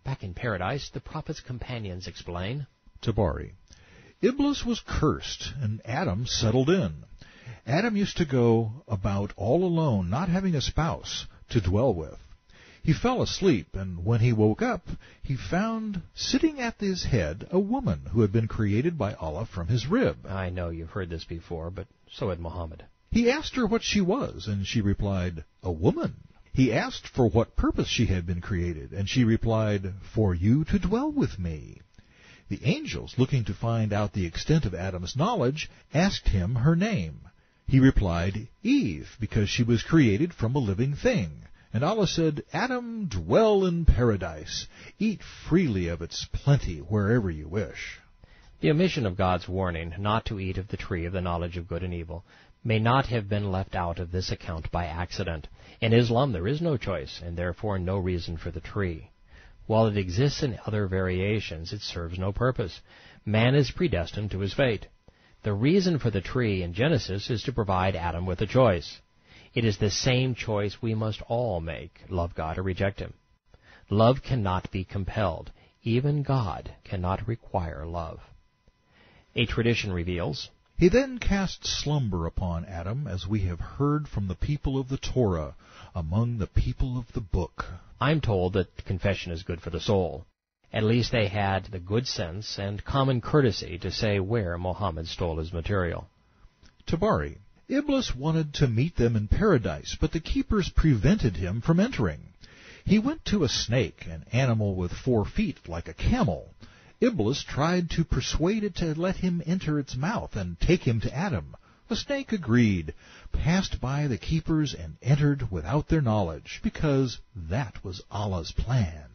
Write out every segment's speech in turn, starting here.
Back in paradise, the prophet's companions explain. Tabari. Iblis was cursed, and Adam settled in. Adam used to go about all alone, not having a spouse to dwell with. He fell asleep, and when he woke up, he found sitting at his head a woman who had been created by Allah from his rib. I know you've heard this before, but so had Mohammad. He asked her what she was, and she replied, "A woman." He asked for what purpose she had been created, and she replied, "For you to dwell with me." The angels, looking to find out the extent of Adam's knowledge, asked him her name. He replied, "Eve," because she was created from a living thing. And Allah said, "Adam, dwell in paradise. Eat freely of its plenty wherever you wish." The omission of God's warning not to eat of the tree of the knowledge of good and evil may not have been left out of this account by accident. In Islam there is no choice, and therefore no reason for the tree. While it exists in other variations, it serves no purpose. Man is predestined to his fate. The reason for the tree in Genesis is to provide Adam with a choice. It is the same choice we must all make, love God or reject Him. Love cannot be compelled. Even God cannot require love. A tradition reveals, He then cast slumber upon Adam, as we have heard from the people of the Torah, among the people of the book. I'm told that confession is good for the soul. At least they had the good sense and common courtesy to say where Mohammed stole his material. Tabari. Iblis wanted to meet them in paradise, but the keepers prevented him from entering. He went to a snake, an animal with 4 feet like a camel. Iblis tried to persuade it to let him enter its mouth and take him to Adam. The snake agreed, passed by the keepers, and entered without their knowledge, because that was Allah's plan.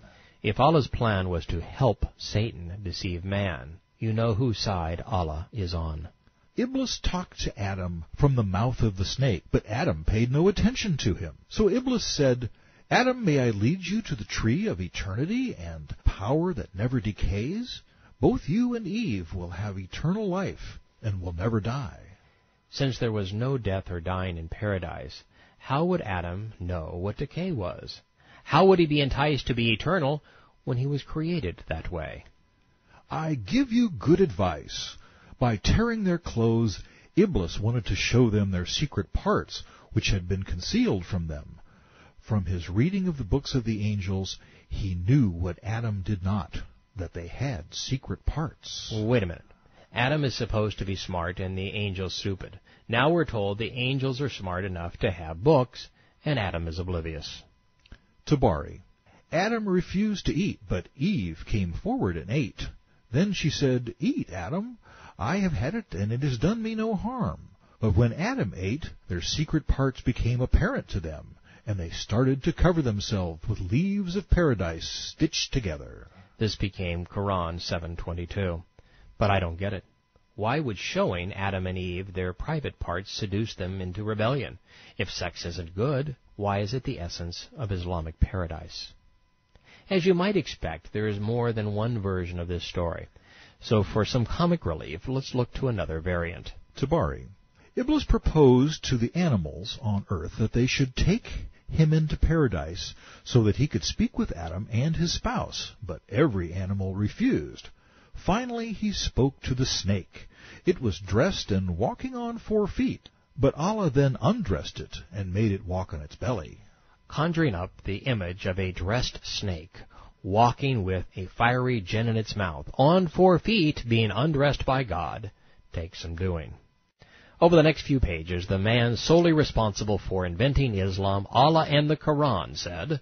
If Allah's plan was to help Satan deceive man, you know whose side Allah is on. Iblis talked to Adam from the mouth of the snake, but Adam paid no attention to him. So Iblis said, "Adam, may I lead you to the tree of eternity and power that never decays? Both you and Eve will have eternal life and will never die." Since there was no death or dying in paradise, how would Adam know what decay was? How would he be enticed to be eternal when he was created that way? I give you good advice. By tearing their clothes, Iblis wanted to show them their secret parts, which had been concealed from them. From his reading of the books of the angels, he knew what Adam did not, that they had secret parts. Wait a minute. Adam is supposed to be smart and the angels stupid. Now we're told the angels are smart enough to have books, and Adam is oblivious. Tabari. Adam refused to eat, but Eve came forward and ate. Then she said, "Eat, Adam. I have had it, and it has done me no harm." But when Adam ate, their secret parts became apparent to them, and they started to cover themselves with leaves of paradise stitched together. This became Koran 7:22. But I don't get it. Why would showing Adam and Eve their private parts seduce them into rebellion? If sex isn't good, why is it the essence of Islamic paradise? As you might expect, there is more than one version of this story. So for some comic relief, let's look to another variant. Tabari. Iblis proposed to the animals on earth that they should take him into paradise so that he could speak with Adam and his spouse, but every animal refused. Finally, he spoke to the snake. It was dressed and walking on 4 feet, but Allah then undressed it and made it walk on its belly. Conjuring up the image of a dressed snake walking with a fiery jinn in its mouth, on 4 feet, being undressed by God, takes some doing. Over the next few pages, the man solely responsible for inventing Islam, Allah and the Quran, said,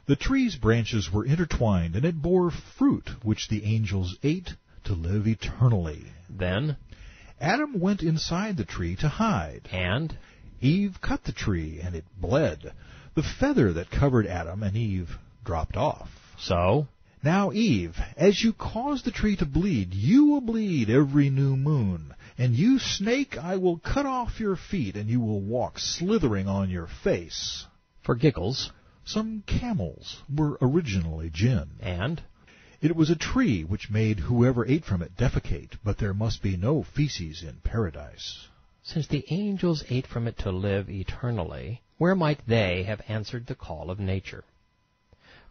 "The tree's branches were intertwined, and it bore fruit, which the angels ate to live eternally." Then Adam went inside the tree to hide. And Eve cut the tree, and it bled. The feather that covered Adam and Eve dropped off. So Now, Eve, as you cause the tree to bleed, you will bleed every new moon. And you, snake, I will cut off your feet, and you will walk slithering on your face. for giggles, Some camels were originally jinn. and It was a tree which made whoever ate from it defecate, but there must be no feces in paradise. since the angels ate from it to live eternally, where might they have answered the call of nature?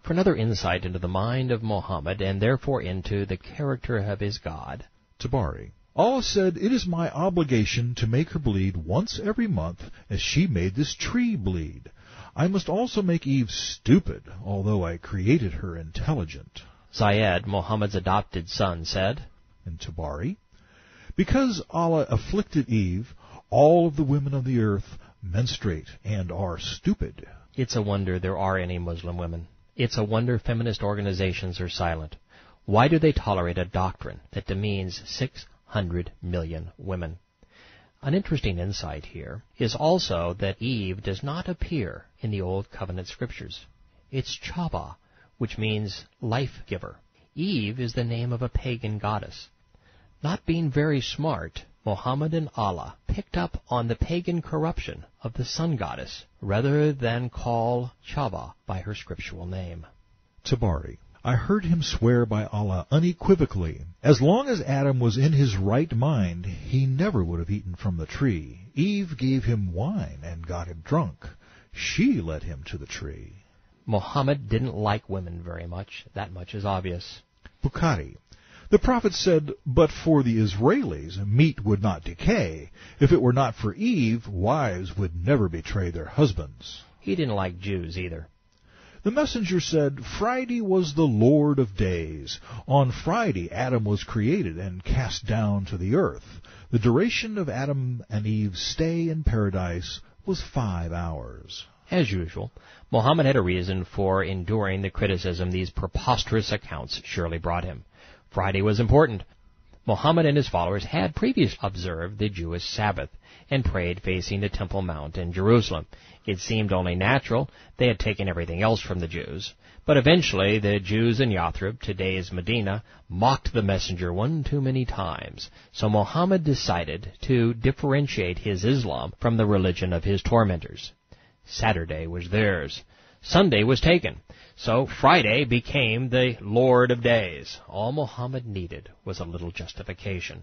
For another insight into the mind of Mohammed, and therefore into the character of his God, Tabari. Allah said, "It is my obligation to make her bleed once every month, as she made this tree bleed. I must also make Eve stupid, although I created her intelligent." Zayed, Mohammed's adopted son, said, And Tabari, "Because Allah afflicted Eve, all of the women of the earth menstruate and are stupid." It's a wonder there are any Muslim women. It's a wonder feminist organizations are silent. Why do they tolerate a doctrine that demeans 600 million women? An interesting insight here is also that Eve does not appear in the Old Covenant Scriptures. It's Chaba, which means life-giver. Eve is the name of a pagan goddess. Not being very smart, Mohammed and Allah picked up on the pagan corruption of the sun goddess rather than call Chaba by her scriptural name. Tabari. I heard him swear by Allah unequivocally. As long as Adam was in his right mind, he never would have eaten from the tree. Eve gave him wine and got him drunk. She led him to the tree. Mohammed didn't like women very much. That much is obvious. Bukhari. The Prophet said, "But for the Israelis, meat would not decay. If it were not for Eve, wives would never betray their husbands." He didn't like Jews either. The messenger said, "Friday was the Lord of days. On Friday Adam was created and cast down to the earth. The duration of Adam and Eve's stay in paradise was 5 hours." As usual, Mohammed had a reason for enduring the criticism these preposterous accounts surely brought him. Friday was important. Mohammed and his followers had previously observed the Jewish Sabbath and prayed facing the Temple Mount in Jerusalem. It seemed only natural. They had taken everything else from the Jews. But eventually the Jews in Yathrib, today's Medina, mocked the messenger one too many times. So Mohammed decided to differentiate his Islam from the religion of his tormentors. Saturday was theirs. Sunday was taken. So Friday became the Lord of Days. All Mohammed needed was a little justification.